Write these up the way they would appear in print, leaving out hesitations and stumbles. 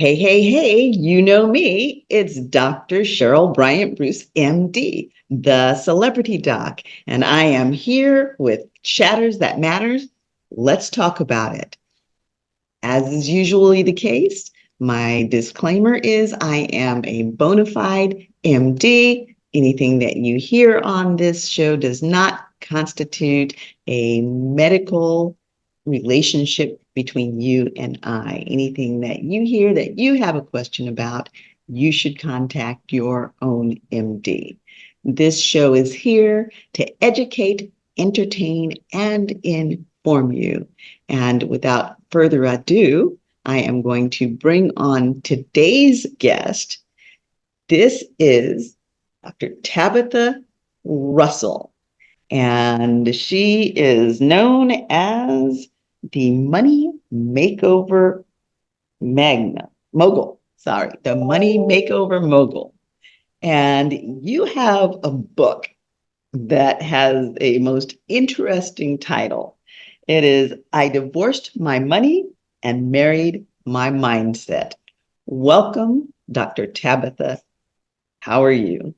Hey, hey, hey, you know me. It's Dr. Cheryl Bryant Bruce, MD, the celebrity doc, and I am here with Chatters That Matters. Let's talk about it. As is usually the case, my disclaimer is I am a bona fide MD. Anything that you hear on this show does not constitute a medical relationship between you and I. Anything that you hear that you have a question about, you should contact your own MD. This show is here to educate, entertain, and inform you. And without further ado, I am going to bring on today's guest. This is Dr. Tabatha Russell, and she is known as the Money Makeover Mogul. Sorry, the Money Makeover Mogul. And you have a book that has a most interesting title. It is I Divorced My Money and Married My Mindset. Welcome, Dr. Tabatha. How are you?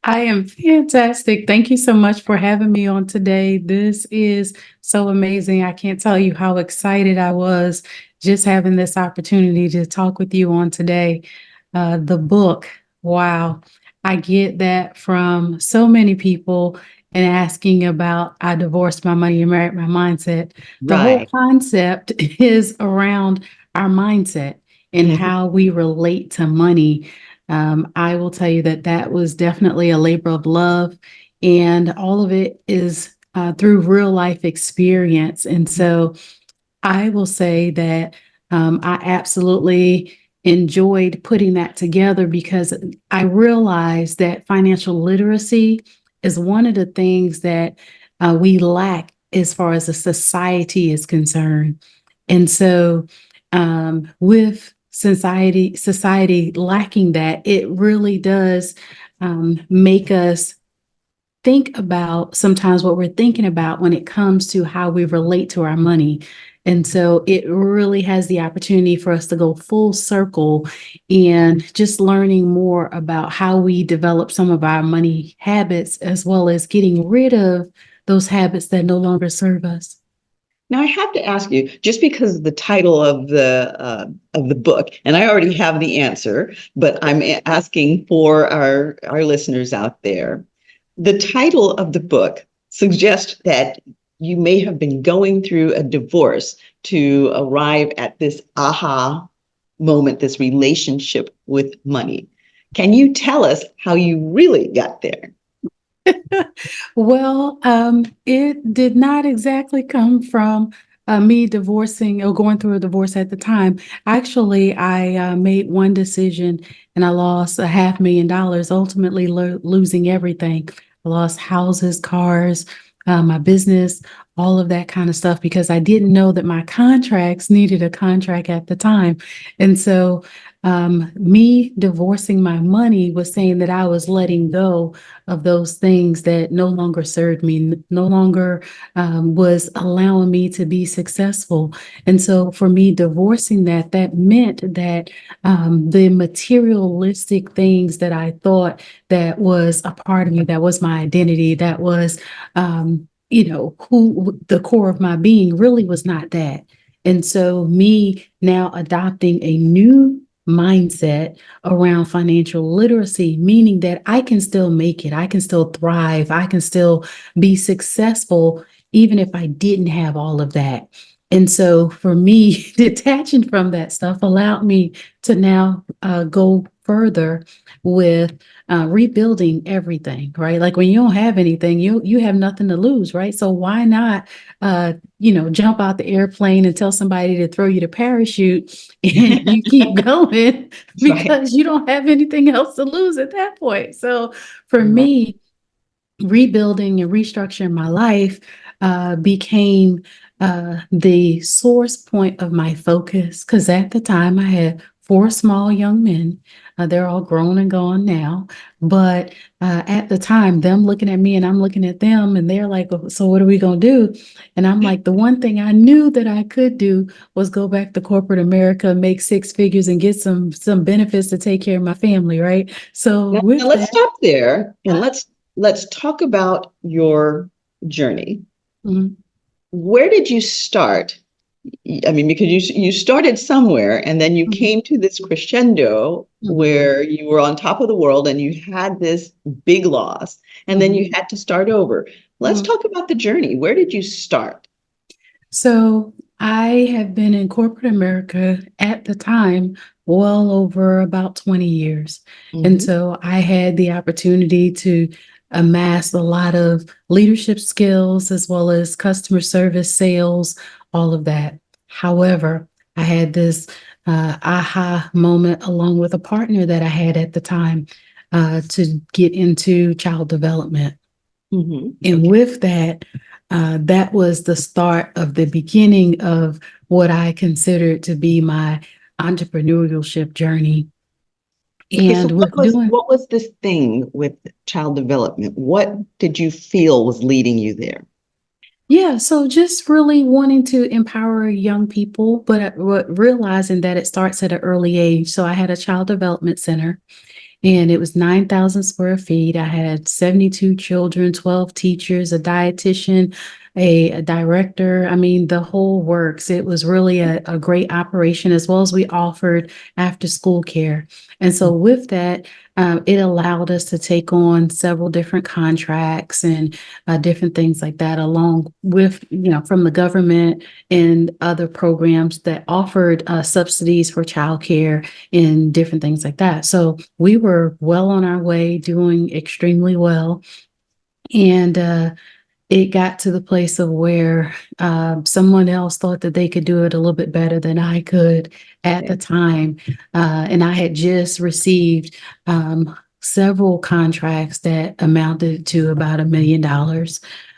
I am fantastic. Thank you so much for having me on today. This is so amazing. I can't tell you how excited I was just having this opportunity to talk with you on today. The book, wow. I get that from so many people and asking about I divorced my money and married my mindset. The whole Right. concept is around our mindset and Mhm. how we relate to money. I will tell you that that was definitely a labor of love, and all of it is through real life experience. And so I will say that I absolutely enjoyed putting that together because I realized that financial literacy is one of the things that we lack as far as a society is concerned. And so, with society lacking that, it really does make us think about sometimes what we're thinking about when it comes to how we relate to our money. And so it really has the opportunity for us to go full circle and just learning more about how we develop some of our money habits, as well as getting rid of those habits that no longer serve us. Now I have to ask you, just because of the title of the book, and I already have the answer, but I'm asking for our listeners out there. The title of the book suggests that you may have been going through a divorce to arrive at this aha moment, this relationship with money. Can you tell us how you really got there? Well, it did not exactly come from me divorcing or going through a divorce at the time. Actually, I made one decision and I lost $500,000, ultimately losing everything. I lost houses, cars, my business, all of that kind of stuff because I didn't know that my contracts needed a contract at the time. And so, me divorcing my money was saying that I was letting go of those things that no longer served me, no longer was allowing me to be successful. And so for me, divorcing that, that meant that the materialistic things that I thought that was a part of me, that was my identity, that was, who the core of my being really was not that. And so me now adopting a new mindset around financial literacy, meaning that I can still make it, I can still thrive, I can still be successful, even if I didn't have all of that. And so for me, detaching from that stuff allowed me to now go further with rebuilding everything, right? Like when you don't have anything, you have nothing to lose, right? So why not jump out the airplane and tell somebody to throw you the parachute and you keep going Right. because you don't have anything else to lose at that point. So for Right. me, rebuilding and restructuring my life became the source point of my focus because at the time I had four small young men. They're all grown and gone now. But at the time, them looking at me and I'm looking at them, and they're like, "Oh, so what are we going to do?" And I'm like, the one thing I knew that I could do was go back to corporate America, make six figures, and get some benefits to take care of my family, right? So Now with let's that, stop there and let's talk about your journey. mhm, Where did you start? I mean, because you started somewhere and then you mhm, came to this crescendo mhm, where you were on top of the world and you had this big loss and then mhm, you had to start over. Let's mhm. talk about the journey. Where did you start? So I have been in corporate America at the time well over about 20 years. And Hmm. so I had the opportunity to amass a lot of leadership skills as well as customer service, sales, all of that. However, I had this aha moment along with a partner that I had at the time to get into child development. Hmm. And Okay. with that, that was the start of the beginning of what I considered to be my entrepreneurship journey. Okay, so And with doing, what was this thing with child development? What did you feel was leading you there? yeah, so just really wanting to empower young people, but realizing that it starts at an early age. So I had a child development center. And it was 9,000 square feet. I had 72 children, 12 teachers, a dietitian, a director. I mean, the whole works. It was really a great operation, as well as we offered after school care. And so, with that, it allowed us to take on several different contracts and different things like that, along with, from the government and other programs that offered subsidies for childcare and different things like that. So we were well on our way, doing extremely well. And it got to the place of where someone else thought that they could do it a little bit better than I could at the Okay. time. And I had just received several contracts that amounted to about $1 million.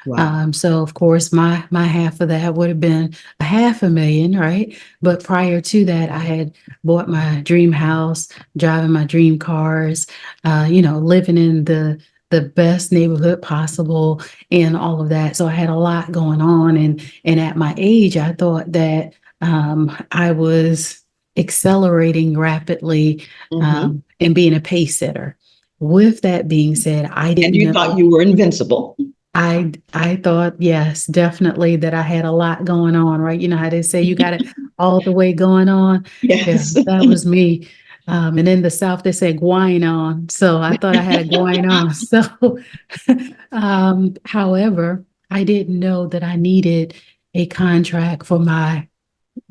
Wow. So of course my half of that would have been a half a million, right? But prior to that, I had bought my dream house, driving my dream cars, living in the best neighborhood possible and all of that. So I had a lot going on, and at my age, I thought that I was accelerating rapidly Hmm. and being a pace setter. With that being said, I And didn't you thought know. you were invincible. I thought, yes, definitely that I had a lot going on, right? You know how they say you got it all the way going on. Yeah, Yes. that was me. And in the South, they say gwine on. So I thought I had a gwine on. So, however, I didn't know that I needed a contract for my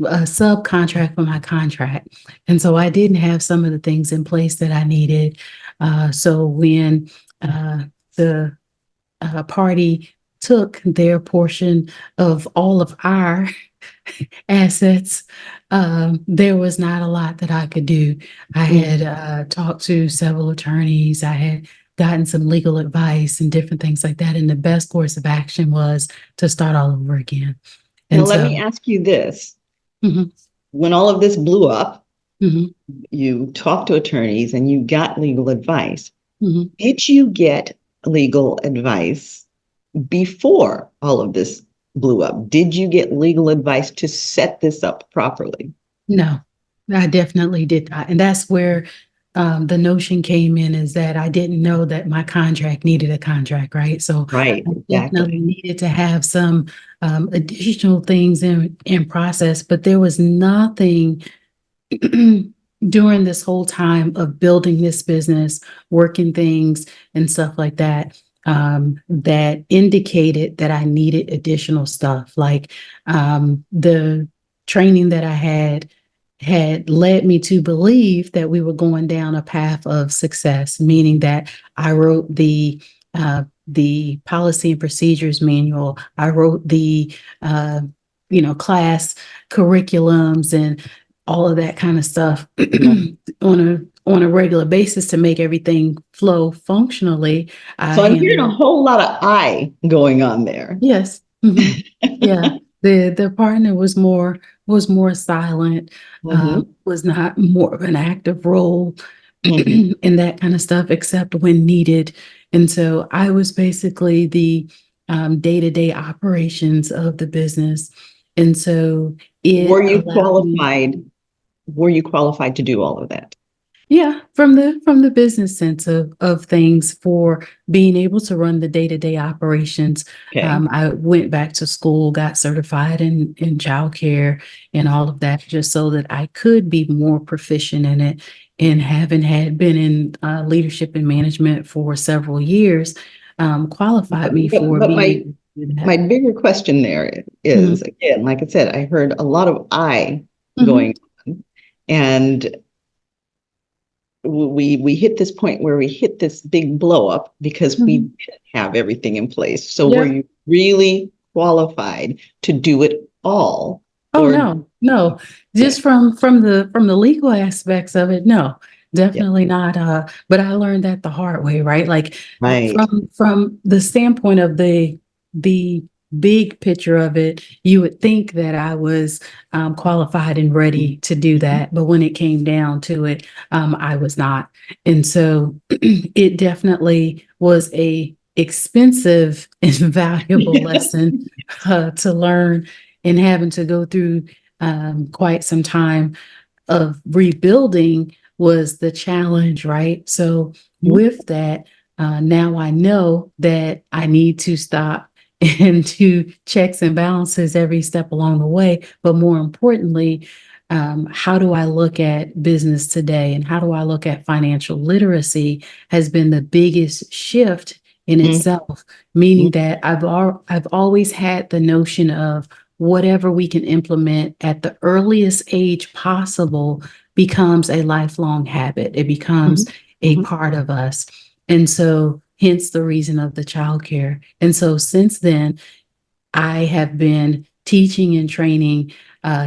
a subcontract for my contract. And so I didn't have some of the things in place that I needed. So when the party took their portion of all of our assets, there was not a lot that I could do. I had Mhm. talked to several attorneys. I had gotten some legal advice and different things like that. And the best course of action was to start all over again. Now, And let me so, ask you this. mhm, When all of this blew up, mhm, you talked to attorneys and you got legal advice. mhm. Did you get legal advice before all of this blew up? Did you get legal advice to set this up properly? No, I definitely did not. And that's where the notion came in, is that I didn't know that my contract needed a contract, right? So Right, I definitely exactly. needed to have some additional things in process, but there was nothing during this whole time of building this business, working things and stuff like that, that indicated that I needed additional stuff. Like the training that I had led me to believe that we were going down a path of success, meaning that I wrote the policy and procedures manual. I wrote the class curriculums and all of that kind of stuff Yeah. on a regular basis to make everything flow functionally. I So I'm hearing a handled whole lot of I going on there. Yes. Yeah. The partner was more silent, Mm-hmm. was not more of an active role Mm-hmm. and that kind of stuff, except when needed. And so I was basically the day-to-day operations of the business. And so Were it you allowed me. qualified? Were you qualified to do all of that? Yeah, from the business sense of things for being able to run the day-to-day operations. Okay. I went back to school, got certified in childcare and all of that, just so that I could be more proficient in it. And having had been in leadership and management for several years, qualified me for But being my able to do that. my bigger question there is, Mhm, again, like I said, I heard a lot of I going mhm, on, and we hit this point where we hit this big blow up because we mhm. didn't have everything in place. So were Yep. you really qualified to do it all? Oh Or no, no. yeah, Just from the legal aspects of it, no, yeah, definitely not. But I learned that the hard way, right? Like right. from the standpoint of the big picture of it, you would think that I was qualified and ready to do Mhm, that, but when it came down to it, I was not. And so it definitely was a expensive and valuable mhm. lesson to learn and having to go through quite some time of rebuilding was the challenge, right? So with that, now I know that I need to stop and do checks and balances every step along the way. But more importantly, how do I look at business today and how do I look at financial literacy has been the biggest shift in Mhm, itself, meaning mhm, that I've always had the notion of whatever we can implement at the earliest age possible becomes a lifelong habit. It becomes mhm, a mhm, part of us. And so, hence the reason of the childcare. And so, since then, I have been teaching and training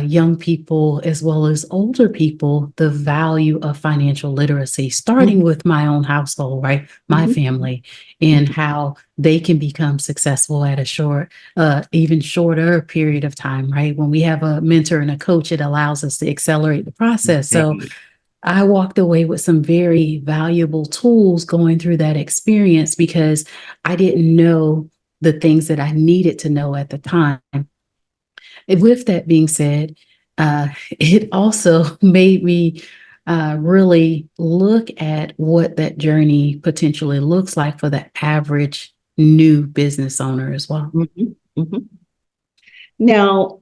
young people as well as older people the value of financial literacy, starting mhm, with my own household, right? My mhm, family, and mhm. how they can become successful at a even shorter period of time, right? When we have a mentor and a coach, it allows us to accelerate the process. So Right. I walked away with some very valuable tools going through that experience because I didn't know the things that I needed to know at the time. And with that being said, it also made me really look at what that journey potentially looks like for the average new business owner as well. Mhm, mhm. Now,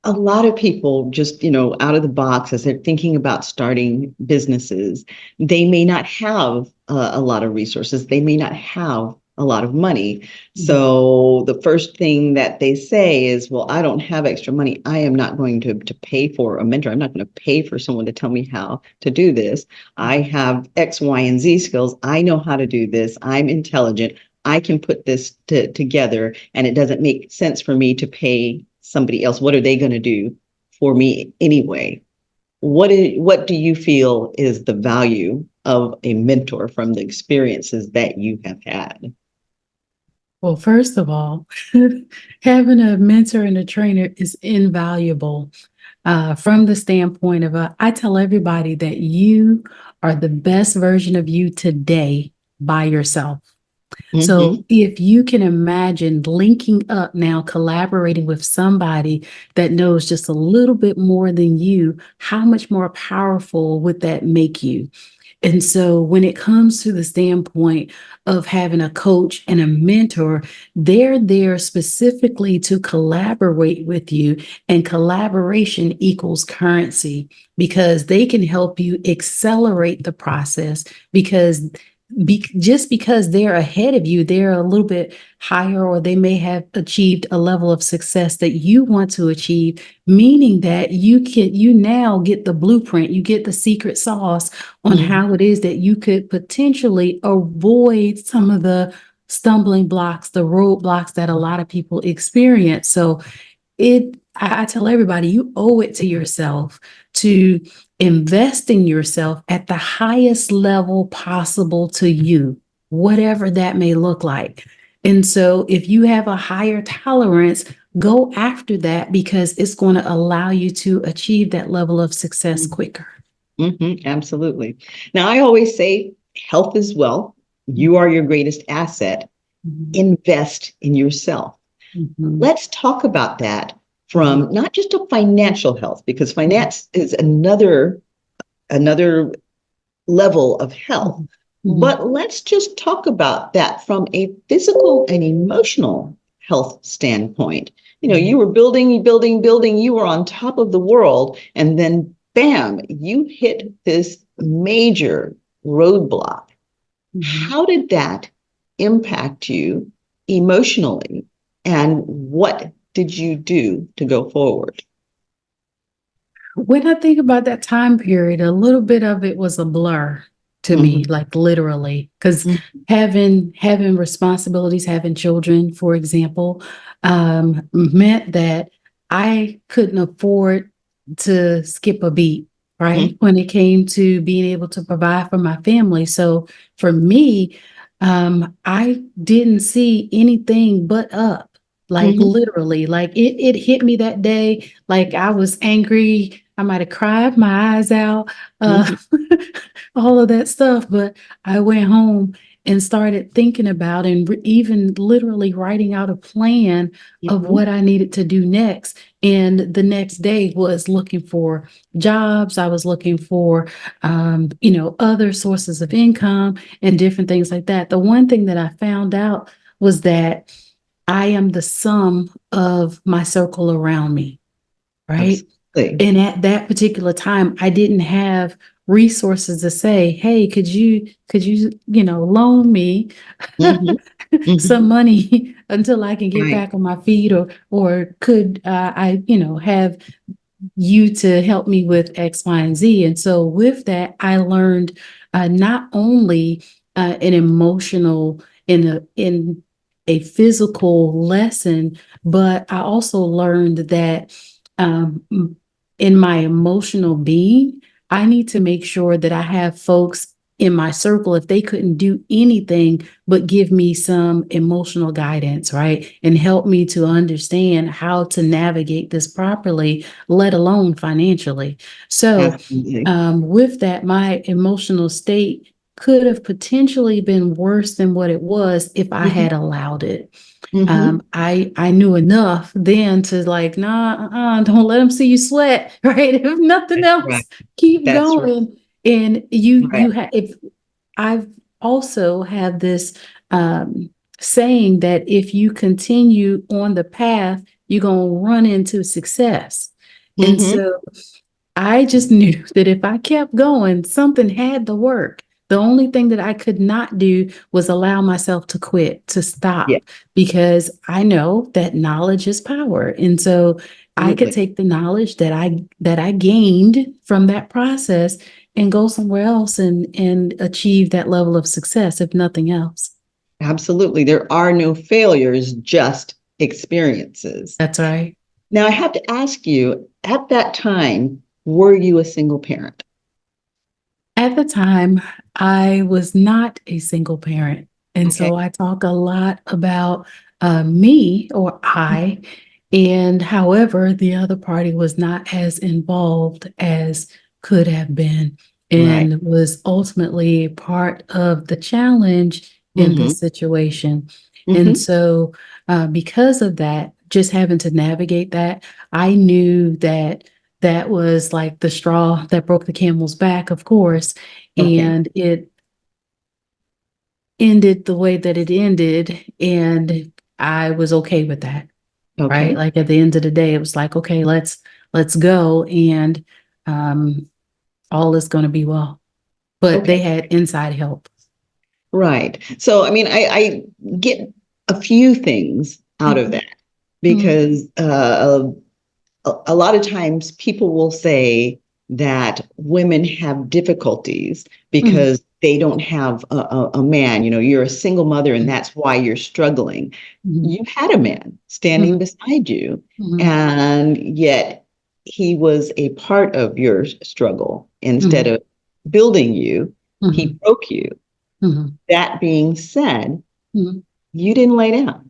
a lot of people just, out of the box as they're thinking about starting businesses, they may not have a lot of resources. They may not have a lot of money. Mhm. So the first thing that they say is, well, I don't have extra money. I am not going to pay for a mentor. I'm not going to pay for someone to tell me how to do this. I have X, Y, and Z skills. I know how to do this. I'm intelligent. I can put this together, and it doesn't make sense for me to pay somebody else. What are they going to do for me anyway? What do you feel is the value of a mentor from the experiences that you have had? Well, first of all, having a mentor and a trainer is invaluable from the standpoint of I tell everybody that you are the best version of you today by yourself. So Mm-hmm, if you can imagine linking up now, collaborating with somebody that knows just a little bit more than you, how much more powerful would that make you? And so when it comes to the standpoint of having a coach and a mentor, they're there specifically to collaborate with you, and collaboration equals currency because they can help you accelerate the process because just because they're ahead of you, they're a little bit higher, or they may have achieved a level of success that you want to achieve, meaning that you now get the blueprint, you get the secret sauce on mm-hmm, how it is that you could potentially avoid some of the stumbling blocks, the roadblocks that a lot of people experience. So I tell everybody, you owe it to yourself to invest in yourself at the highest level possible to you, whatever that may look like. And so if you have a higher tolerance go after that because it's going to allow you to achieve that level of success quicker. Absolutely. Now, I always say health is wealth. You are your greatest asset. Invest in yourself. Let's talk about that from not just a financial health, because finance is another level of health. But let's just talk about that from a physical and emotional health standpoint. You were building, you were on top of the world, and then bam, you hit this major roadblock. How did that impact you emotionally? And what did you do to go forward? When I think about that time period, a little bit of it was a blur to me, like literally, because having responsibilities, having children, for example, meant that I couldn't afford to skip a beat, right? When it came to being able to provide for my family. So for me, I didn't see anything but up. Like literally, like it hit me that day. Like I was angry. I might have cried my eyes out, all of that stuff. But I went home and started thinking about and even literally writing out a plan of what I needed to do next. And the next day was looking for jobs. I was looking for, other sources of income and different things like that. The one thing that I found out was that I am the sum of my circle around me, right? Absolutely. And at that particular time, I didn't have resources to say, "Hey, loan me some money until I can get Right. back on my feet, or could I, have you to help me with X, Y, and Z." And so with that, I learned not only an emotional in a physical lesson, but I also learned that um, in my emotional being, I need to make sure that I have folks in my circle, if they couldn't do anything but give me some emotional guidance, right? And help me to understand how to navigate this properly, let alone financially. So, Absolutely. with that, my emotional state could have potentially been worse than what it was if I had allowed it. I knew enough then to like, nah, don't let them see you sweat, right? If nothing That's right. else, keep That's right. going. And you Right. have, if I've also have this saying that if you continue on the path, you're gonna run into success. And Mm-hmm. so I just knew that if I kept going, something had to work. The only thing that I could not do was allow myself to quit, to Yeah, stop, because I know that knowledge is power. And so I could absolutely. take the knowledge that I gained from that process and go somewhere else and achieve that level of success, if nothing else. Absolutely. There are no failures, just experiences. That's right. Now, I have to ask you, at that time, were you a single parent? At the time, I was not a single parent. And Okay. so I talk a lot about me or I, and however, the other party was not as involved as could have been Right. and was ultimately part of the challenge in Mm-hmm. this situation. And Mm-hmm. so, because of that, just having to navigate that, I knew that that was like the straw that broke the camel's back, of course, Okay. and it ended the way that it ended, and I was okay with that, right? Okay. Like at the end of the day, it was like, okay, let's go, and um, all is going to be well. But they Okay. had inside help. Right. So, I mean, I get a few things out of Mhm, that mhm, because a lot of times people will say that women have difficulties mhm, because they don't have a man. You're a single mother and that's why you're struggling. mhm, You had a man standing mhm, beside you, mhm, and yet he was a part of your struggle. Instead mhm, of building you, he mhm, broke you. mhm, That being said, mhm. you didn't lay down.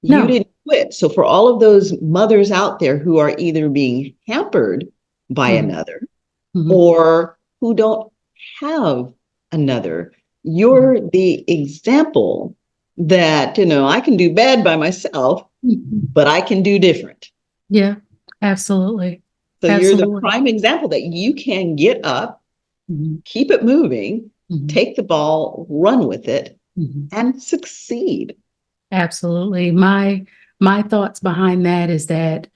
You No. didn't quit. So for all of those mothers out there who are either being hampered by Mhm. another Mhm. or who don't have another, Mhm. you're the example that, I can do bad by myself, Mhm. but I can do different. Yeah, absolutely. So you're the Absolutely. prime example that you can get up, Mhm. keep it moving, Mhm. take the ball, run with it, Mhm. and succeed. Absolutely. My thoughts behind that is that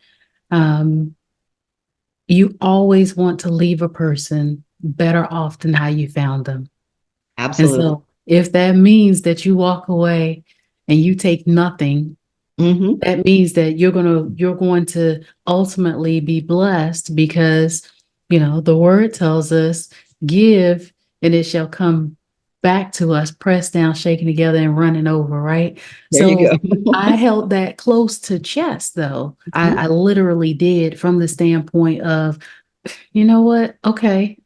um, you always want to leave a person better off than how you found them. And Absolutely. so if that means that you walk away and you take nothing, Mm-hmm. that means that you're going to ultimately be blessed because the word tells us, give and it shall come back to us, pressed down, shaken together, and running over, right? There you So go. I held that close to chest, though. I, Mhm. I literally did, from the standpoint of, you know what? Okay.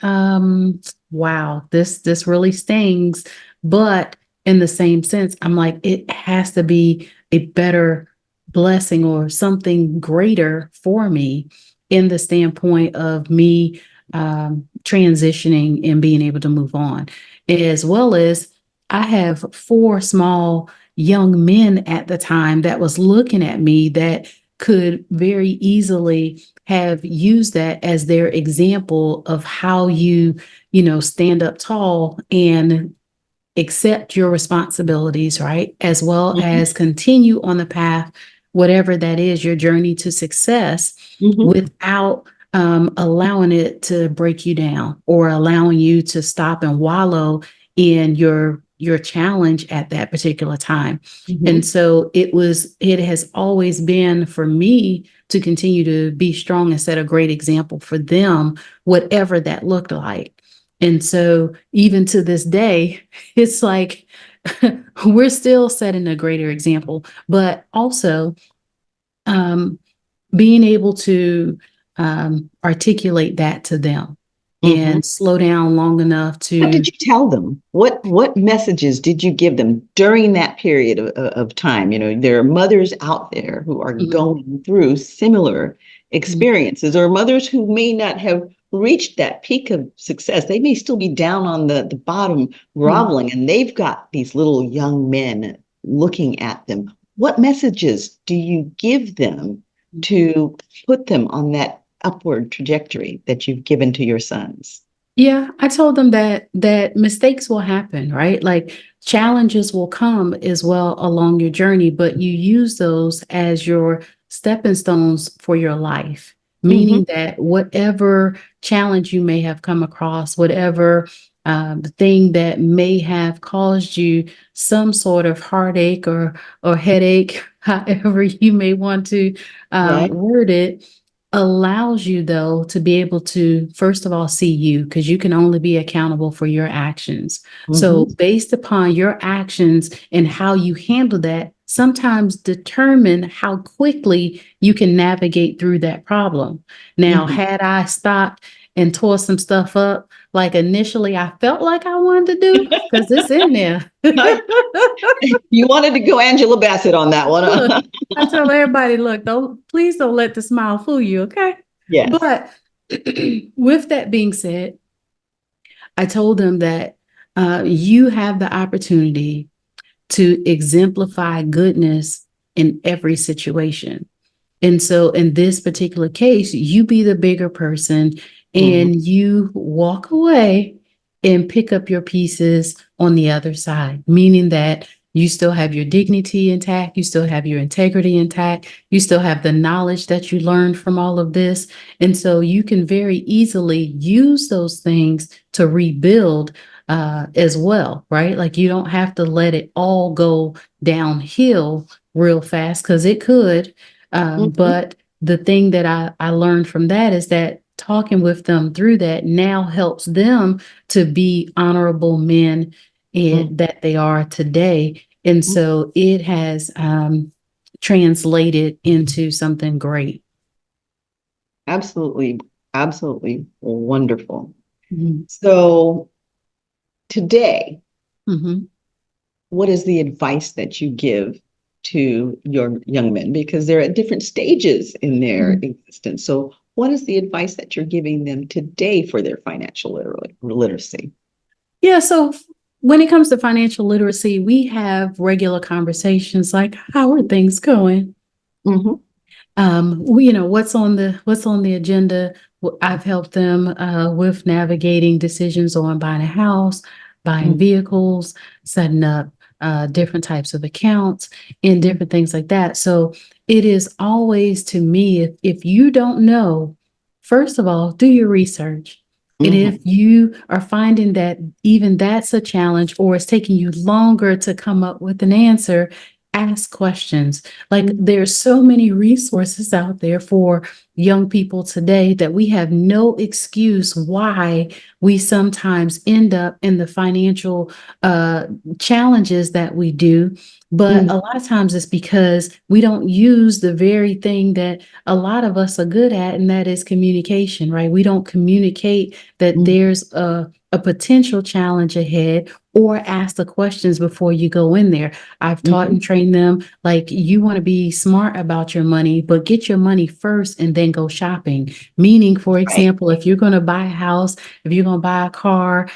Wow, this really stings. But in the same sense, I'm like, it has to be a better blessing or something greater for me in the standpoint of me transitioning and being able to move on. As well as I have four small young men at the time that was looking at me that could very easily have used that as their example of how you stand up tall and accept your responsibilities, right? As well Mhm. as continue on the path, whatever that is, your journey to success, Mhm. without allowing it to break you down or allowing you to stop and wallow in your challenge at that particular time. And Mhm. so it has always been for me to continue to be strong and set a great example for them, whatever that looked like. And so even to this day, it's like we're still setting a greater example, but also um, being able to articulate that to them Mhm. and slow down long enough What did to. you tell them? What messages did you give them during that period of time? There are mothers out there who are Mhm. going through similar Mhm. experiences, or mothers who may not have reached that peak of success. They may still be down on the bottom, Mhm. groveling, and they've got these little young men looking at them. What messages do you give them to put them on that upward trajectory that you've given to your sons? Yeah, I told them that mistakes will happen, right? Like challenges will come as well along your journey, but you use those as your stepping stones for your life. Mm-hmm. Meaning that whatever challenge you may have come across, whatever thing that may have caused you some sort of heartache or headache, however you may want to Right. word it, allows you though to be able to first of all see you, because you can only be accountable for your actions. So Mm-hmm. based upon your actions and how you handle that, sometimes determine how quickly you can navigate through that problem. Now, Mm-hmm. had I stopped and tore some stuff up like initially I felt like I wanted to do, because it's in there. You wanted to go Angela Bassett on that Look, one. I tell everybody, look, please don't let the smile fool you, okay? Yes. But with that being said, I told them that you have the opportunity to exemplify goodness in every situation. And so in this particular case, you be the bigger person Mm-hmm. and you walk away and pick up your pieces on the other side, meaning that you still have your dignity intact, you still have your integrity intact, you still have the knowledge that you learned from all of this. And so you can very easily use those things to rebuild as well, right? Like you don't have to let it all go downhill real fast because it could. Mm-hmm. But the thing that I learned from that is that talking with them through that now helps them to be honorable men that they are today. And Mm-hmm. so it has translated into something great. Absolutely. Absolutely wonderful. Mhm. So today, Mhm. what is the advice that you give to your young men because they're at different stages in their Mhm. existence. So, what is the advice that you're giving them today for their financial literacy? Yeah, so when it comes to financial literacy, we have regular conversations like, how are things going? Mm-hmm. What's on the agenda. I've helped them with navigating decisions on buying a house, buying vehicles, setting up different types of accounts, and different things like that. So it is always, to me, if you don't know, first of all, do your research. And Mm-hmm. if you are finding that even that's a challenge or it's taking you longer to come up with an answer, ask questions. Like, there's so many resources out there for young people today that we have no excuse why we sometimes end up in the financial challenges that we do. But Mm-hmm. a lot of times it's because we don't use the very thing that a lot of us are good at, and that is communication, right? We don't communicate that there's a potential challenge ahead, or ask the questions before you go in there. I've taught Mm-hmm. and trained them like, you want to be smart about your money, but get your money first and then go shopping. Meaning, for Right. example, if you're going to buy a house, if you're going to buy a car,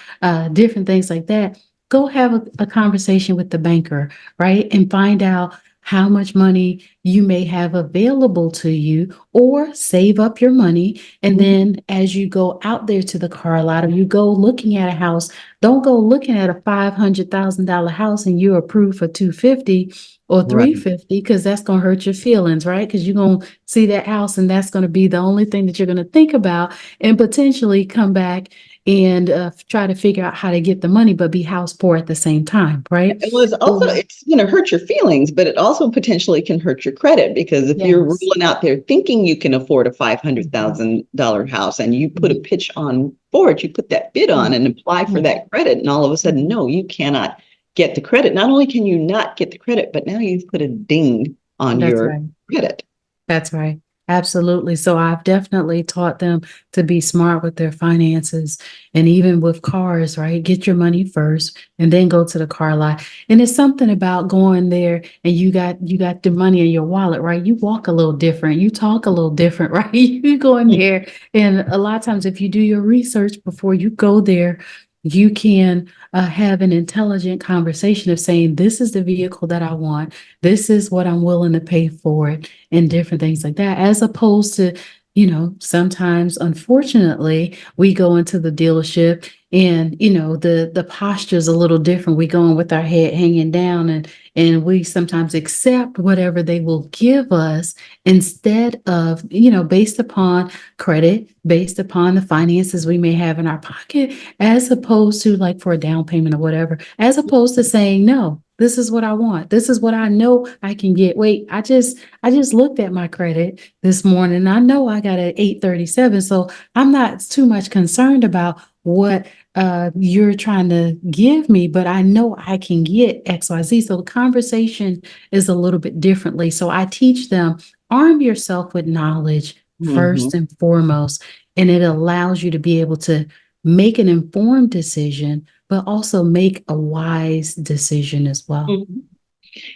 different things like that, go have a conversation with the banker, right? And find out how much money you may have available to you, or save up your money. And Mhm. then as you go out there to the car lot, or you go looking at a house, don't go looking at a $500,000 house and you're approved for 250 or Right. 350, because that's going to hurt your feelings, right? Because you're going to see that house and that's going to be the only thing that you're going to think about, and potentially come back and try to figure out how to get the money, but be house poor at the same time, right? It was also, So, it's going to hurt your feelings, but it also potentially can hurt your credit because if you're yes. rolling out there thinking you can afford a Mhm. $500,000 house and you put a Mhm. pitch on for it, you put that bid on and apply for Mhm. that credit, and all of a sudden, Mhm. no, you cannot get the credit. Not only can you not get the credit, but now you've put a ding on That's your right. credit. That's right. Absolutely. So I've definitely taught them to be smart with their finances, and even with cars, right? Get your money first and then go to the car lot. And it's something about going there and you got the money in your wallet, right? You walk a little different, you talk a little different, right? You go in there, and a lot of times if you do your research before you go there, you can have an intelligent conversation of saying, this is the vehicle that I want. This is what I'm willing to pay for it, and different things like that, as opposed to, sometimes, unfortunately, we go into the dealership and, the posture is a little different. We go in with our head hanging down, and we sometimes accept whatever they will give us, instead of, based upon credit, based upon the finances we may have in our pocket, as opposed to, like, for a down payment or whatever, as opposed to saying, no, this is what I want. This is what I know I can get. Wait, I just looked at my credit this morning. I know I got an 837, so I'm not too much concerned about what you're trying to give me, but I know I can get XYZ. So the conversation is a little bit differently. So I teach them, arm yourself with knowledge Mhm. first and foremost, and it allows you to be able to make an informed decision, but also make a wise decision as well. Mhm.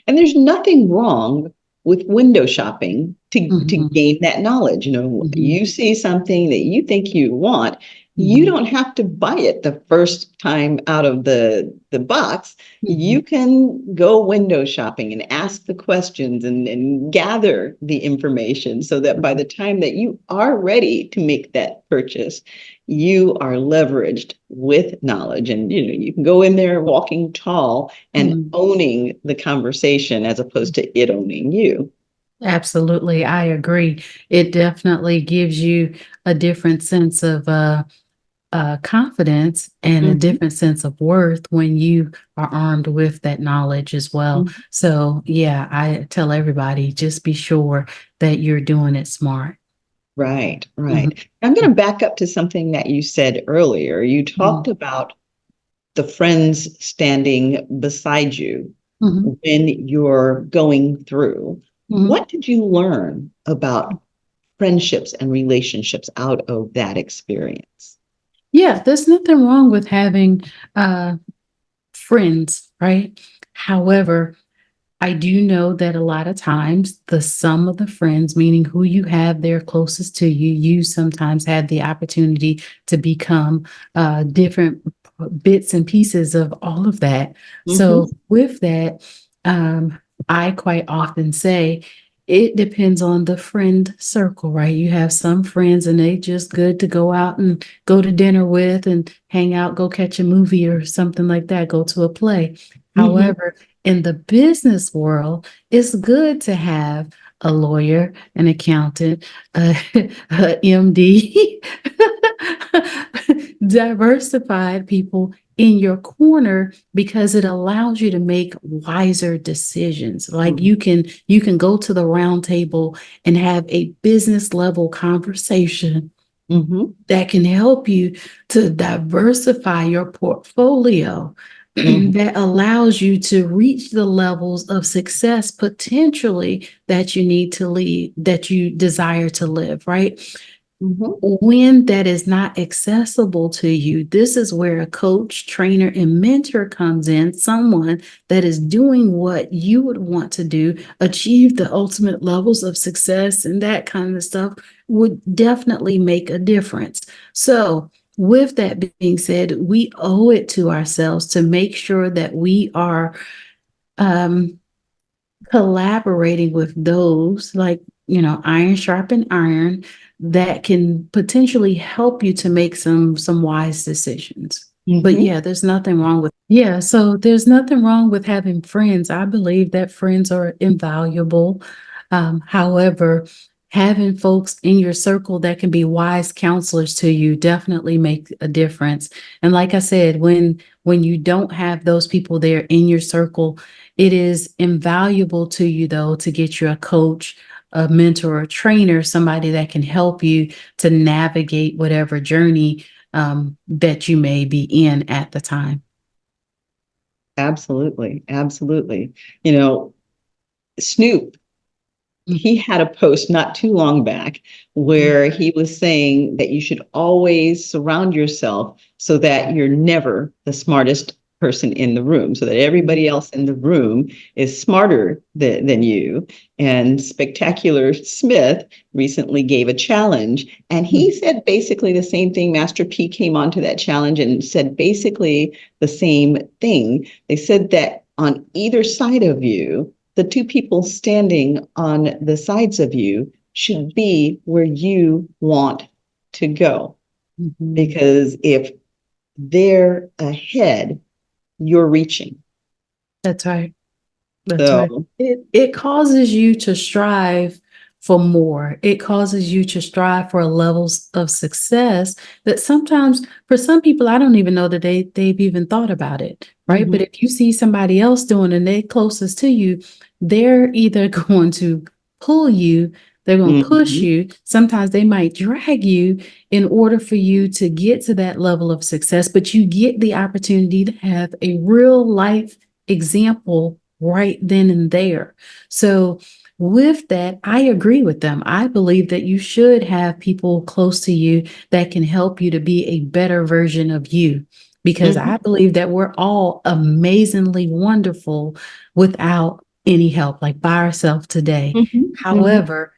And there's nothing wrong with window shopping to Mhm. gain that knowledge. Mhm. You see something that you think you want, you Mhm. don't have to buy it the first time out of the box. You Mhm. can go window shopping and ask the questions and gather the information so that by the time that you are ready to make that purchase, you are leveraged with knowledge. And you can go in there walking tall and Mhm. owning the conversation as opposed to it owning you. Absolutely, I agree. It definitely gives you a different sense of confidence and a Mhm. different sense of worth when you are armed with that knowledge as well. Mhm. So, yeah, I tell everybody, just be sure that you're doing it smart. Right, Mhm. right. I'm going to back up to something that you said earlier. You talked Mhm. about the friends standing beside you Mhm. when you're going through. Mhm. What did you learn about friendships and relationships out of that experience? Yeah, there's nothing wrong with having uh, friends, right? However, I do know that a lot of times the sum of the friends, meaning who you have there closest to you, you sometimes have the opportunity to become different bits and pieces of all of that. Mm-hmm. So, with that, I quite often say it depends on the friend circle, right? You have some friends and they just good to go out and go to dinner with and hang out, go catch a movie or something like that, go to a play. Mm-hmm. However, in the business world, it's good to have a lawyer, an accountant, a MD, diversified people in your corner because it allows you to make wiser decisions. Like you can go to the round table and have a business level conversation Mm-hmm. that can help you to diversify your portfolio Mm-hmm. that allows you to reach the levels of success potentially that you need to lead, that you desire to live, right? Mm-hmm. When that is not accessible to you, this is where a coach, trainer, and mentor comes in. Someone that is doing what you would want to do, achieve the ultimate levels of success, and that kind of stuff would definitely make a difference. So, with that being said, we owe it to ourselves to make sure that we are um, collaborating with those like iron sharpen iron that can potentially help you to make some wise decisions. But Mm-hmm. yeah, there's nothing wrong with having friends. I believe that friends are invaluable. However, having folks in your circle that can be wise counselors to you definitely make a difference. And like I said, when you don't have those people there in your circle, it is invaluable to you, though, to get you a coach, a mentor, a trainer, somebody that can help you to navigate whatever journey that you may be in at the time. Absolutely. Absolutely. You know, Snoop, Mm, he had a post not too long back mm, where he was saying that you should always surround yourself so that you're never the smartest person in the room, so that mm, everybody else in the room is smarter than you. And Spectacular Smith recently gave a challenge, and he mm, said basically the same thing. Master P came onto that challenge and said basically the same thing. They said that on either side of you, the two people standing on the sides of you should be where you want to go. mhm. Because if they're ahead, you're reaching. That's right. That's right. So, It causes you to strive for more. It causes you to strive for levels of success that sometimes for some people I don't even know that they've even thought about it, right? But mhm, if you see somebody else doing and they're closest to you, they're either going to pull you, they're going to push mhm, you. Sometimes they might drag you in order for you to get to that level of success, but you get the opportunity to have a real life example right then and there. So, with that, I agree with them. I believe that you should have people close to you that can help you to be a better version of you, because mhm, I believe that we're all amazingly wonderful without any help, like by ourselves today. mhm, mhm. However,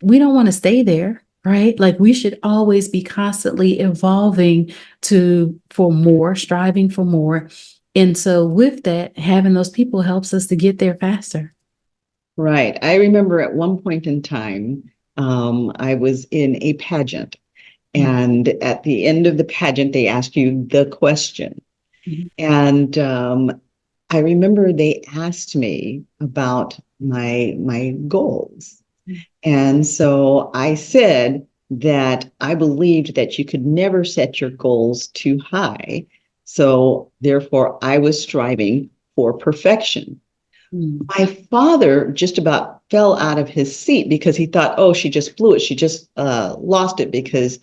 we don't want to stay there, right? Like we should always be constantly evolving to for more, striving for more. And so with that, having those people helps us to get there faster. Right. I remember at one point in time, I was in a pageant, Mm, and at the end of the pageant, they asked you the question. mhm, And I remember they asked me about my goals. mm, And so I said that I believed that you could never set your goals too high. So therefore, I was striving for perfection. mm, My father just about fell out of his seat because he thought, oh, she just blew it. She just lost it because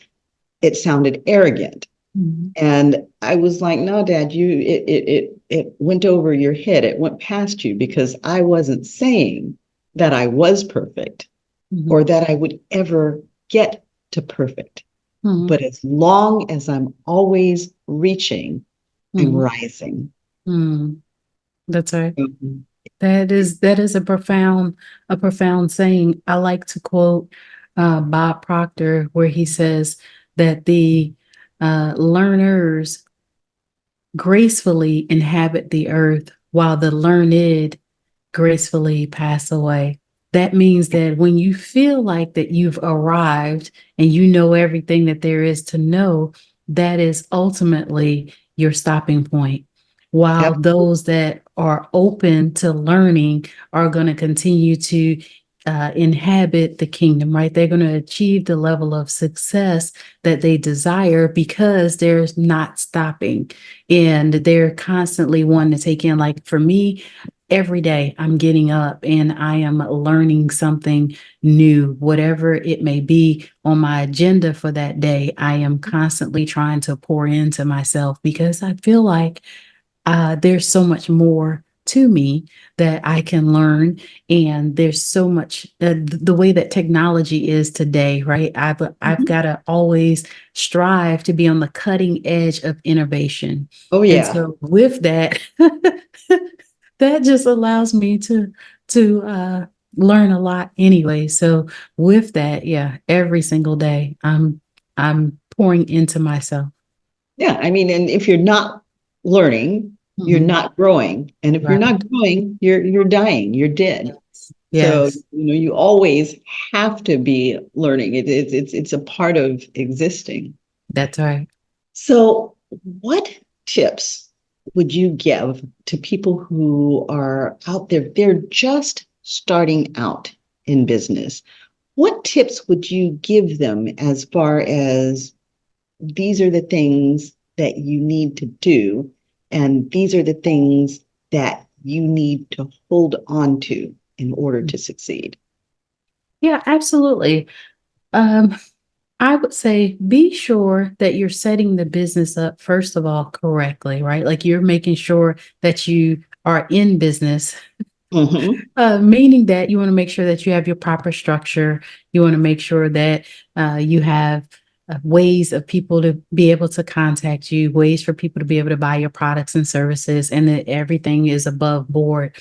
it sounded arrogant. mm, And I was like, no, Dad, it went over your head. It went past you because I wasn't saying that I was perfect mhm, or that I would ever get to perfect. mhm, But as long as I'm always reaching, I'm mhm, rising. mhm. That's right. That is a profound saying. I like to quote Bob Proctor, where he says that the learners gracefully inhabit the earth while the learned gracefully pass away. That means that when you feel like that you've arrived and you know everything that there is to know, that is ultimately your stopping point. While Absolutely. those that are open to learning are going to continue to inhabit the kingdom, right? They're going to achieve the level of success that they desire because there's not stopping and they're constantly wanting to take in. Like for me, every day I'm getting up and I am learning something new, whatever it may be on my agenda for that day. I am constantly trying to pour into myself because I feel like there's so much more to me that I can learn. And there's so much the way that technology is today, right? I've Mhm. got to always strive to be on the cutting edge of innovation. Oh, And yeah. so with that, that just allows me to learn a lot anyway. So with that, yeah, every single day I'm pouring into myself. Yeah. I mean, and if you're not learning, you're Mhm. not growing. And if you're Right. not growing, you're dying, you're dead. Yes. So, Yes, you always have to be learning. It's a part of existing. that's right. So, what tips would you give to people who are out there? They're just starting out in business. What tips would you give them as far as these are the things that you need to do, and these are the things that you need to hold on to in order to succeed? Yeah, absolutely. Um, I would say be sure that you're setting the business up, first of all, correctly, right? Like you're making sure that you are in business. Mm-hmm. Meaning that you want to make sure that you have your proper structure. You want to make sure that you have ways of people to be able to contact you, ways for people to be able to buy your products and services, and that everything is above board.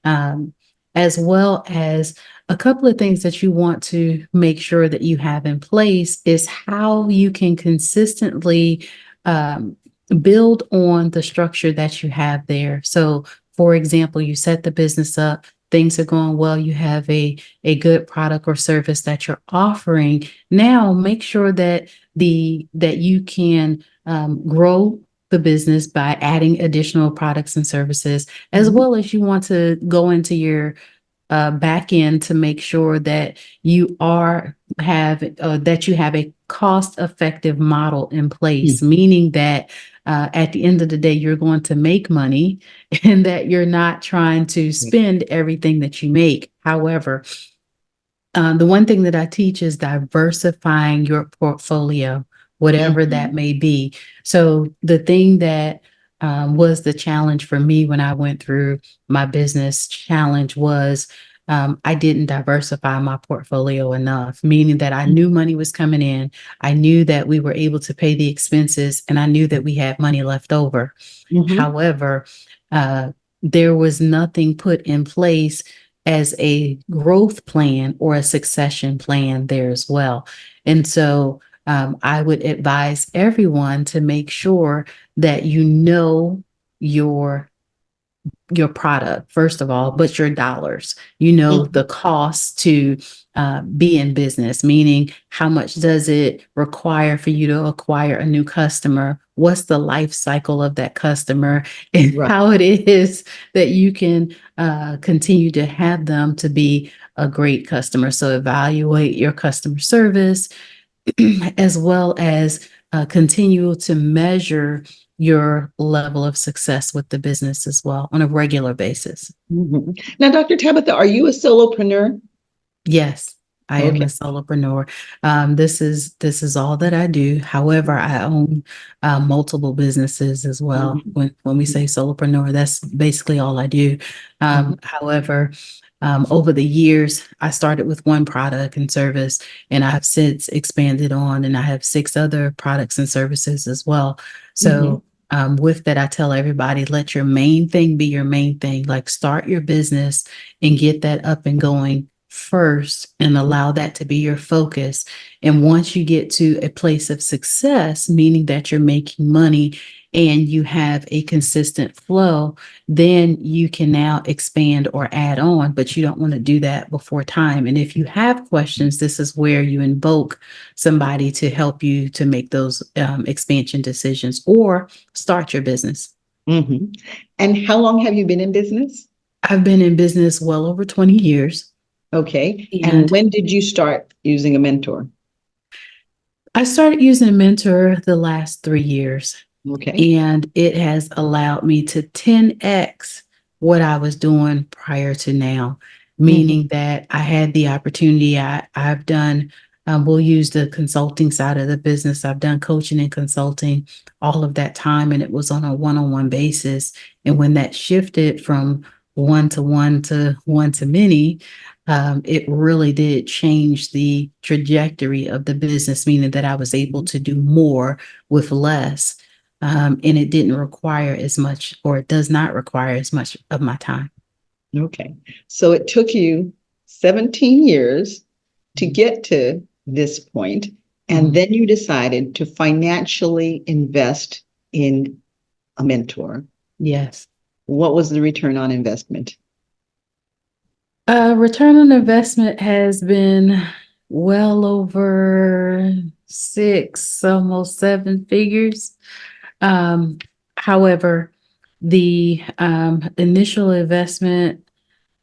Um, as well as a couple of things that you want to make sure that you have in place is how you can consistently um, build on the structure that you have there. So, for example, you set the business up, things are going well, you have a good product or service that you're offering. Now make sure that that you can grow the business by adding additional products and services, as Mm-hmm. well as you want to go into your back end to make sure that you are have that you have a cost effective model in place, meaning that at the end of the day you're going to make money and that you're not trying to spend everything that you make. However, the one thing that I teach is diversifying your portfolio, whatever Mm-hmm. that may be. So the thing that was the challenge for me when I went through my business challenge was I didn't diversify my portfolio enough, meaning that I knew money was coming in. I knew that we were able to pay the expenses and I knew that we had money left over. Mm-hmm. However, uh, there was nothing put in place as a growth plan or a succession plan there as well. And so I would advise everyone to make sure that you know your your product first of all, but your dollars. You know Mm-hmm. the cost to be in business, meaning how much does it require for you to acquire a new customer? What's the life cycle of that customer, and Right. how it is that you can continue to have them to be a great customer. So evaluate your customer service as well as continue to measure your level of success with the business as well on a regular basis. Mm-hmm. Now, Dr. Tabitha, are you a solopreneur? Yes, I am a Okay. solopreneur. This is all that I do. However, I own multiple businesses as well. Mhm. When we say solopreneur, that's basically all I do. Mhm. However, over the years, I started with one product and service, and I have since expanded on, and I have six other products and services as well. Mhm. So With that, I tell everybody, let your main thing be your main thing. Like start your business and get that up and going first and allow that to be your focus. And once you get to a place of success, meaning that you're making money and you have a consistent flow, then you can now expand or add on, but you don't want to do that before time. And if you have questions, this is where you invoke somebody to help you to make those expansion decisions or start your business. Hmm. And how long have you been in business? I've been in business well over 20 years. Okay. And And when did you start using a mentor? I started using a mentor the last 3 years, Okay. and it has allowed me to 10x what I was doing prior to now, Hmm. meaning that I had the opportunity. I've done, we'll use the consulting side of the business. I've done coaching and consulting all of that time, and it was on a one on one basis. And when that shifted from one to one to many, it really did change the trajectory of the business, meaning that I was able to do more with less. And it didn't require as much, or it does not require as much of my time. Okay. So it took you 17 years to get to this point, and Mhm. then you decided to financially invest in a mentor. Yes. What was the return on investment? Return on investment has been well over six, almost seven figures. Um, However, the initial investment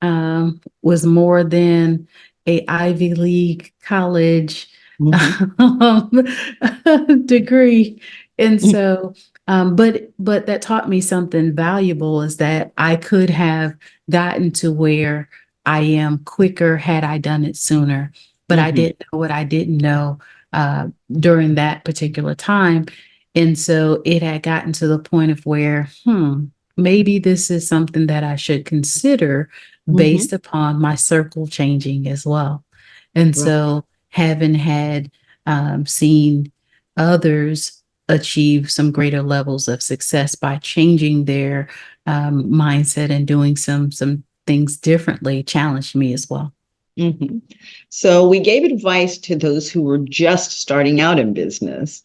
was more than a Ivy League college Hmm. um, degree. And so, but that taught me something valuable is that I could have gotten to where I am quicker had I done it sooner. But I Hmm. didn't know what I didn't know during that particular time. And so it had gotten to the point of where, maybe this is something that I should consider Hmm. based upon my circle changing as well. And Right. so, having had seen others achieve some greater levels of success by changing their mindset and doing some things differently challenged me as well. Hmm. So we gave advice to those who were just starting out in business.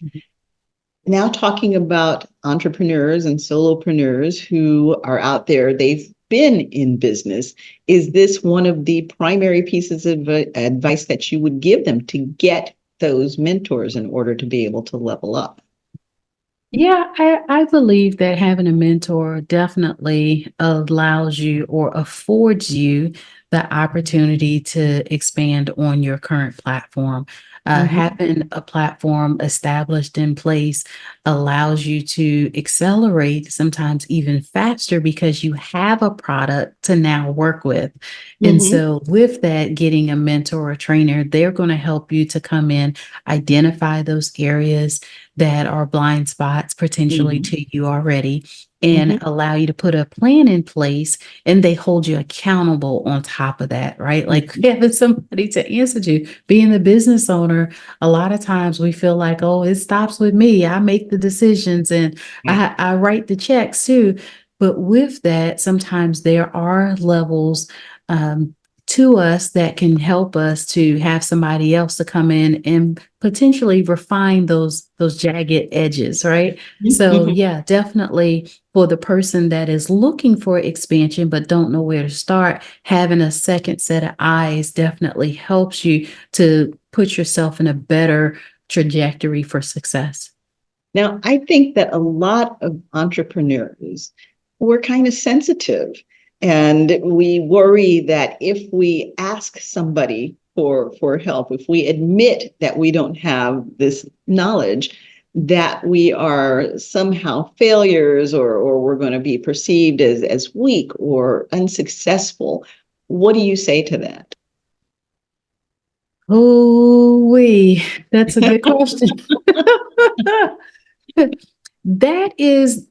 Now talking about entrepreneurs and solopreneurs who are out there, they've been in business. Is this one of the primary pieces of advice that you would give them to get those mentors in order to be able to level up? Yeah, I believe that having a mentor definitely allows you or affords you the opportunity to expand on your current platform. Hmm. Having a platform established in place allows you to accelerate sometimes even faster because you have a product to now work with. And Hmm. so, with that, getting a mentor or trainer, they're going to help you to come in, identify those areas that are blind spots potentially Hmm. to you already and Hmm. allow you to put a plan in place, and they hold you accountable on top of that, right? Like Hmm. having somebody to answer to. Being the business owner, a lot of times we feel like, oh, it stops with me. I make the decisions and Yeah. I write the checks too. But with that, sometimes there are levels um, to us that can help us to have somebody else to come in and potentially refine those jagged edges, right? So Hmm. yeah, definitely for the person that is looking for expansion but don't know where to start, having a second set of eyes definitely helps you to put yourself in a better trajectory for success. Now, I think that a lot of entrepreneurs were kind of sensitive, and we worry that if we ask somebody for help, if we admit that we don't have this knowledge, that we are somehow failures or we're going to be perceived as weak or unsuccessful. What do you say to that? Oh, that's a good question. That is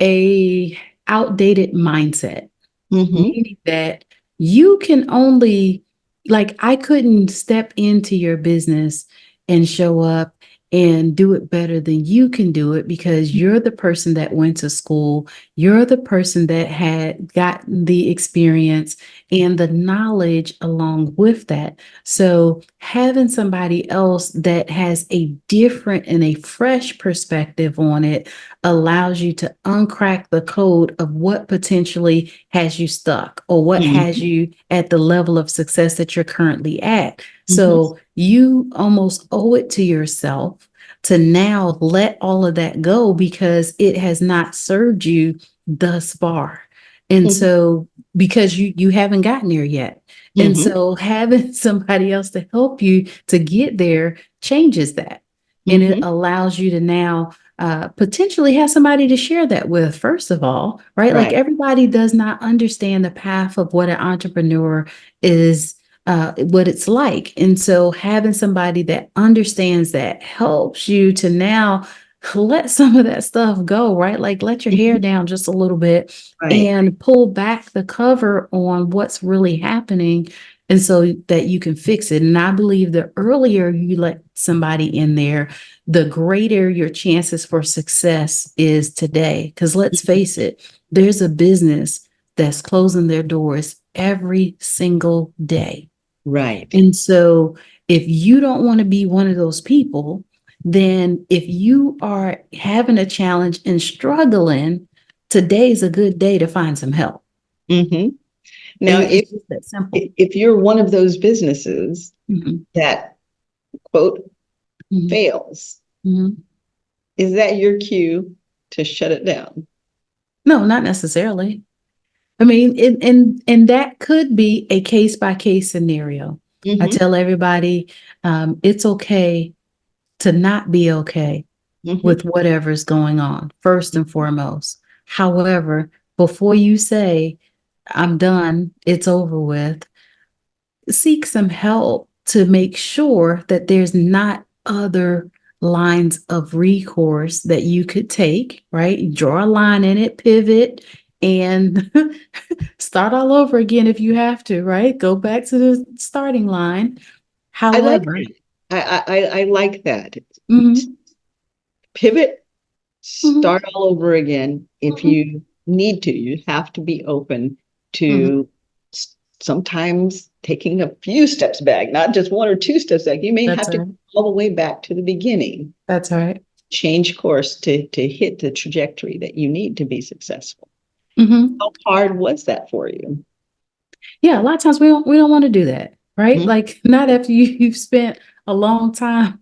a outdated mindset, Hmm. meaning that you can only, like, I couldn't step into your business and show up and do it better than you can do it because you're the person that went to school. You're the person that had gotten the experience and the knowledge along with that. So having somebody else that has a different and a fresh perspective on it allows you to uncrack the code of what potentially has you stuck or what has Mhm. you at the level of success that you're currently at. Mhm. So you almost owe it to yourself to now let all of that go because it has not served you thus far. And Mhm. so because you haven't gotten there yet. And Mhm. so having somebody else to help you to get there changes that. And it Mhm. allows you to now potentially have somebody to share that with, first of all, right? Like Right. everybody does not understand the path of what an entrepreneur is, what it's like. And so having somebody that understands that helps you to now let some of that stuff go, right? Like let your hair Mhm. down just a little bit Right. and pull back the cover on what's really happening. And so that you can fix it. And I believe the earlier you let somebody in there, the greater your chances for success is today. Because let's face it, there's a business that's closing their doors every single day. Right. And so if you don't want to be one of those people, then if you are having a challenge and struggling, today's a good day to find some help. Mhm. Now, It's just that simple. if you're one of those businesses Mhm, that quote mhm, fails, mhm. is that your cue to shut it down? No, not necessarily. I mean, and that could be a case by case scenario. I Mhm. tell everybody it's okay to not be okay Mhm. with whatever's going on, first and foremost. However, before you say, I'm done, it's over with, seek some help to make sure that there's not other lines of recourse that you could take, right? Draw a line in it, pivot, and start all over again if you have to, right? Go back to the starting line. I like However, that. I like that. mhm, Pivot, mhm, start all over again if mhm, you need to. You have to be open mhm. to sometimes taking a few steps back, not just one or two steps back. You may That's have all to go right. all the way back to the beginning, That's all right. change course to hit the trajectory that you need to be successful. Mhm. How hard was that for you? Yeah, a lot of times we don't want to do that, right? Mhm. Like not after you've spent a long time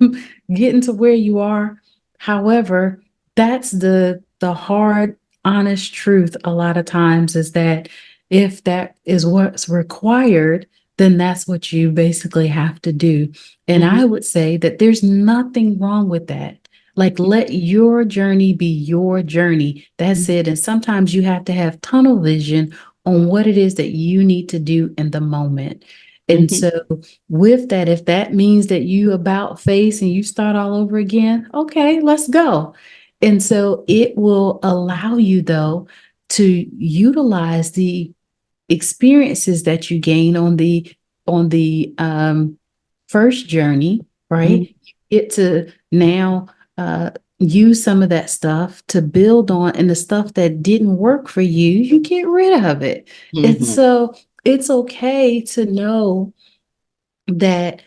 getting to where you are. However, that's the hard, honest truth a lot of times is that if that is what's required, then that's what you basically have to do. And Mhm. I would say that there's nothing wrong with that. Like let your journey be your journey. That's it. And sometimes you have to have tunnel vision on what it is that you need to do in the moment. And Mhm. so, with that, if that means that you about face and you start all over again, okay, let's go. And so, it will allow you, though, to utilize the experiences that you gain on the first journey, Mhm. right? You get to now use some of that stuff to build on, and the stuff that didn't work for you, you get rid of it. And Mhm. so it's okay to know that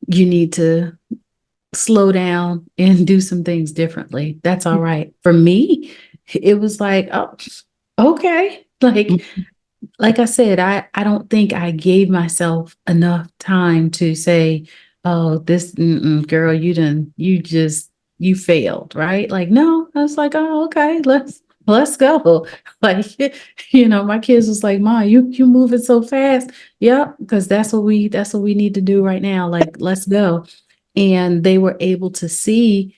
you need to slow down and do some things differently. That's all right. For me, it was like, oh, okay. Like I said, I don't think I gave myself enough time to say, oh, this girl, you failed, right? Like, no, I was like, oh, okay, let's go. Like, my kids was like, Ma, you moving so fast. Yep, because that's what we need to do right now. Like, let's go. And they were able to see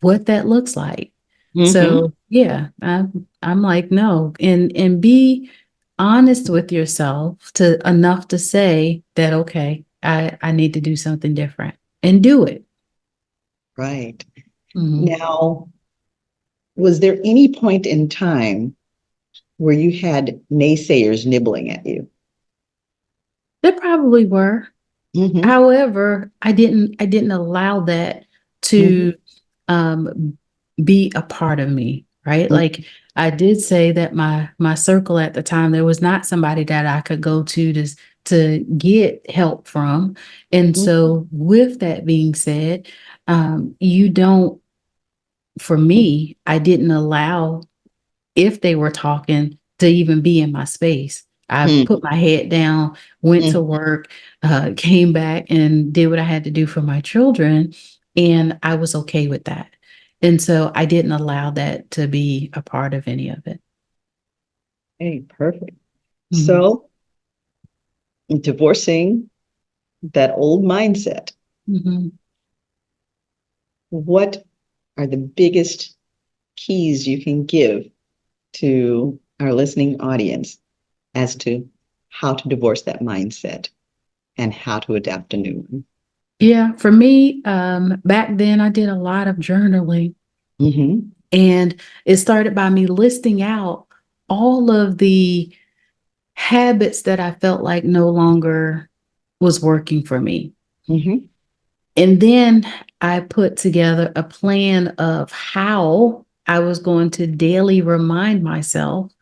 what that looks like. Mhm. So yeah, I'm like, no, and be honest with yourself to enough to say that, okay, I need to do something different and do it. Right. Mhm. Now, was there any point in time where you had naysayers nibbling at you? There probably were. Mhm. However, I didn't allow that to be a part of me, right? Like I did say that my circle at the time, there was not somebody that I could go to get help from. And so with that being said, you don't, for me, I didn't allow, if they were talking, to even be in my space. I put my head down, went to work, came back and did what I had to do for my children. And I was okay with that. And so I didn't allow that to be a part of any of it. Hey, perfect. Mhm. So, divorcing that old mindset, Mhm. what are the biggest keys you can give to our listening audience as to how to divorce that mindset and how to adapt a new one? Yeah, for me, back then I did a lot of journaling, and it started by me listing out all of the habits that I felt like no longer was working for me. And then I put together a plan of how I was going to daily remind myself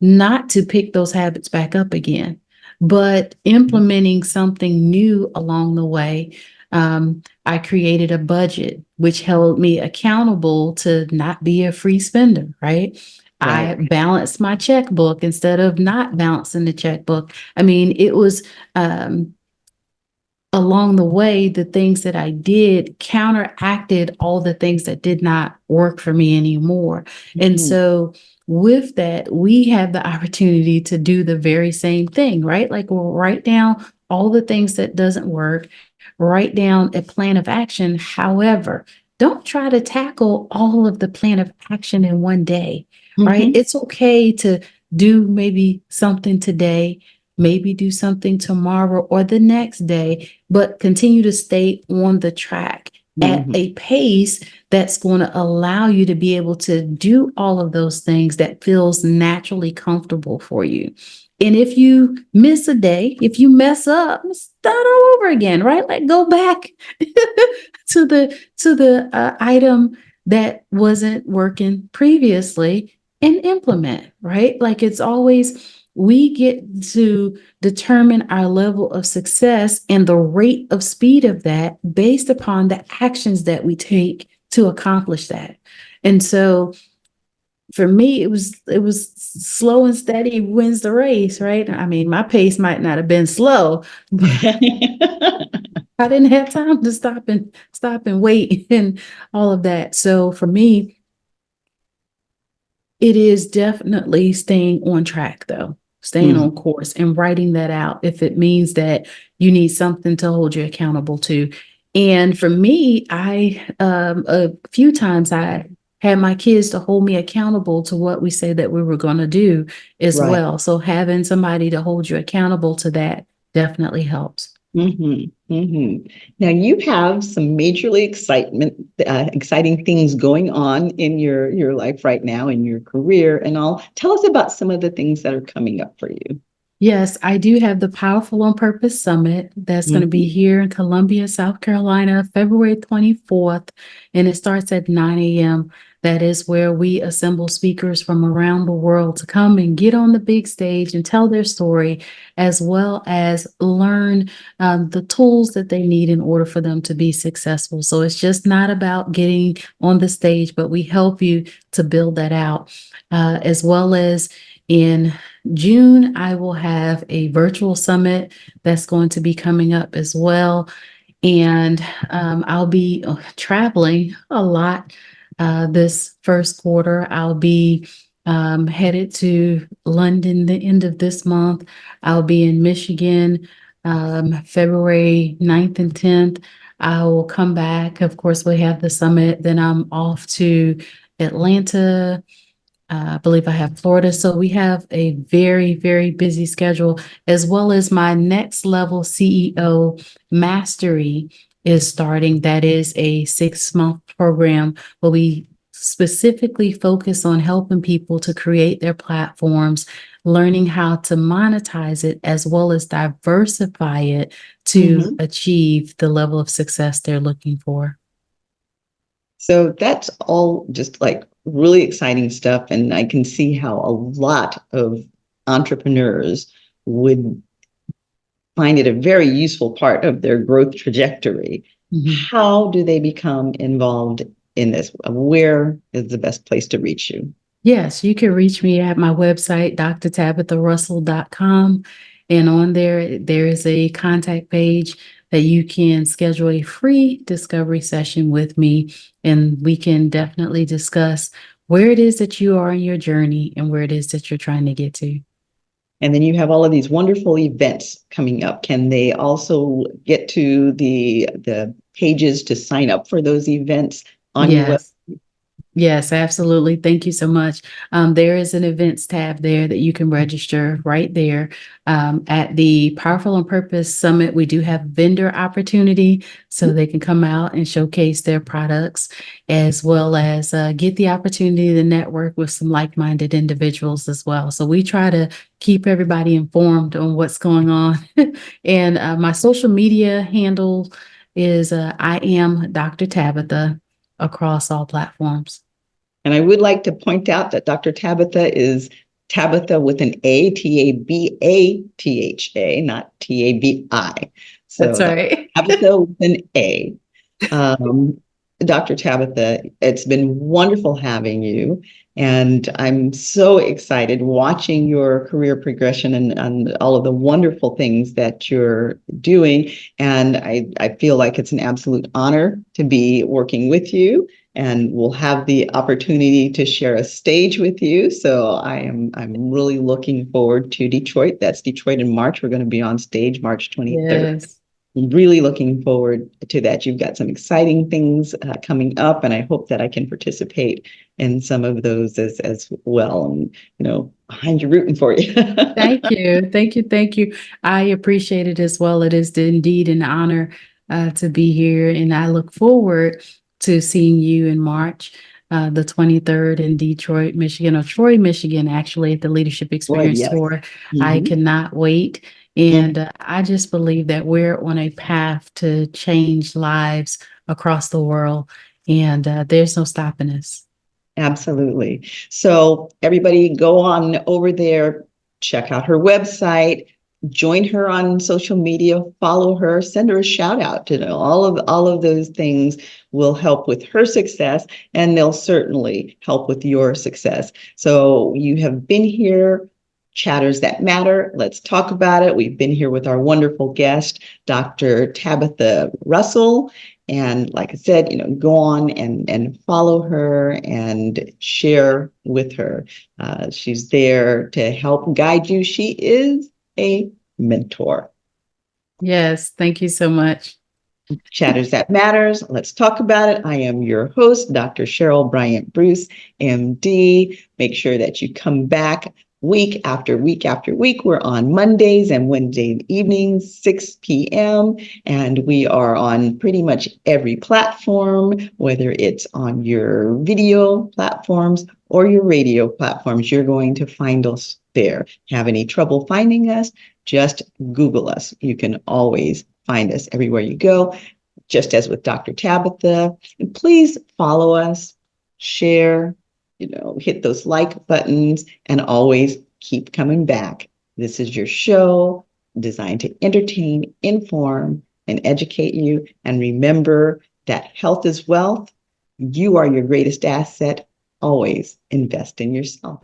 not to pick those habits back up again, but implementing something new along the way. I created a budget, which held me accountable to not be a free spender, right? Right. I balanced my checkbook instead of not balancing the checkbook. I mean, it was along the way, the things that I did counteracted all the things that did not work for me anymore. And so with that, we have the opportunity to do the very same thing, right? Like we'll write down all the things that doesn't work, write down a plan of action. However, don't try to tackle all of the plan of action in one day, right? It's okay to do maybe something today, maybe do something tomorrow or the next day, but continue to stay on the track at a pace that's going to allow you to be able to do all of those things that feels naturally comfortable for you. And if you miss a day, if you mess up, start all over again, right? Like go back to the item that wasn't working previously and implement, right? Like it's always, we get to determine our level of success and the rate of speed of that based upon the actions that we take to accomplish that. And so for me, it was slow and steady wins the race, right? I mean, my pace might not have been slow, but I didn't have time to stop and wait and all of that. So for me, it is definitely staying on track, though, staying on course and writing that out if it means that you need something to hold you accountable to. And for me, a few times I had my kids to hold me accountable to what we say that we were going to do as Right. well. So having somebody to hold you accountable to that definitely helps. Now you have some exciting things going on in your life right now, in your career and all. Tell us about some of the things that are coming up for you. Yes, I do have the Powerful on Purpose Summit that's going to be here in Columbia, South Carolina, February 24th, and it starts at 9 a.m. That is where we assemble speakers from around the world to come and get on the big stage and tell their story, as well as learn the tools that they need in order for them to be successful. So it's just not about getting on the stage, but we help you to build that out, as well as in June, I will have a virtual summit that's going to be coming up as well. And I'll be traveling a lot this first quarter. I'll be headed to London the end of this month. I'll be in Michigan February 9th and 10th. I will come back. Of course, we have the summit. Then I'm off to Atlanta. I believe I have Florida. So we have a very, very busy schedule, as well as my next level CEO mastery is starting. That is a 6-month program where we specifically focus on helping people to create their platforms, learning how to monetize it, as well as diversify it to achieve the level of success they're looking for. So that's all just like really exciting stuff. And I can see how a lot of entrepreneurs would find it a very useful part of their growth trajectory. Mhm. How do they become involved in this? Where is the best place to reach you? Yes, you can reach me at my website, drtabatharussel.com. And on there, there is a contact page that you can schedule a free discovery session with me. And we can definitely discuss where it is that you are in your journey and where it is that you're trying to get to. And then you have all of these wonderful events coming up. Can they also get to the pages to sign up for those events on your web? Yes. Yes, absolutely. Thank you so much. There is an events tab there that you can register right there. At the Powerful on Purpose Summit, we do have vendor opportunity so they can come out and showcase their products, as well as get the opportunity to network with some like-minded individuals as well. So we try to keep everybody informed on what's going on. And my social media handle is I am Dr. Tabatha across all platforms. And I would like to point out that Dr. Tabatha is Tabatha with an A, Tabatha, not Tabi. That's So Dr. right. Tabatha with an A. Um, Dr. Tabatha, it's been wonderful having you. And I'm so excited watching your career progression and all of the wonderful things that you're doing. And I feel like it's an absolute honor to be working with you. And we'll have the opportunity to share a stage with you. So I'm really looking forward to Detroit. That's Detroit in March. We're going to be on stage March 23rd. Yes. Really looking forward to that. You've got some exciting things coming up, and I hope that I can participate in some of those as well. And behind you, rooting for you. Thank you. Thank you. Thank you. I appreciate it as well. It is indeed an honor to be here, and I look forward to seeing you in March, the 23rd in Detroit, Michigan, or Troy, Michigan, actually, at the Leadership Boy, Experience yes. Tour. I Mhm. cannot wait. And I just believe that we're on a path to change lives across the world, and there's no stopping us. Absolutely. So everybody go on over there, check out her website, join her on social media, follow her, send her a shout out. All of those things will help with her success, and they'll certainly help with your success. So you have been here. Chatters That Matter. Let's talk about it. We've been here with our wonderful guest, Dr. Tabatha Russel. And like I said, go on and follow her and share with her. She's there to help guide you. She is a mentor. Yes. Thank you so much. Chatters That Matters. Let's talk about it. I am your host, Dr. Cheryl Bryant Bruce, MD. Make sure that you come back week after week after week. We're on Mondays and Wednesday evenings, 6 p.m. And we are on pretty much every platform, whether it's on your video platforms or your radio platforms. You're going to find us there. Have any trouble finding us? Just Google us. You can always find us everywhere you go, just as with Dr. Tabatha. And please follow us, share, hit those like buttons, and always keep coming back. This is your show designed to entertain, inform, and educate you. And remember that health is wealth. You are your greatest asset. Always invest in yourself.